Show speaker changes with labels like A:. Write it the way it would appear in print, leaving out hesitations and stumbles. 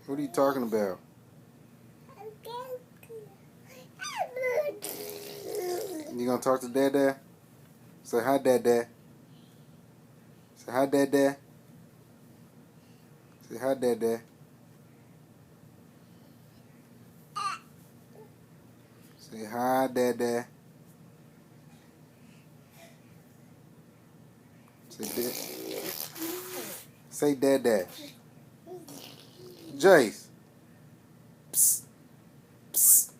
A: What are you talking about? You gonna talk to Dad? Say hi, Dad. Say hi, Dad. Say hi, Dad. Say hi, Dad. Say Dad. Jayce. Psst. Psst.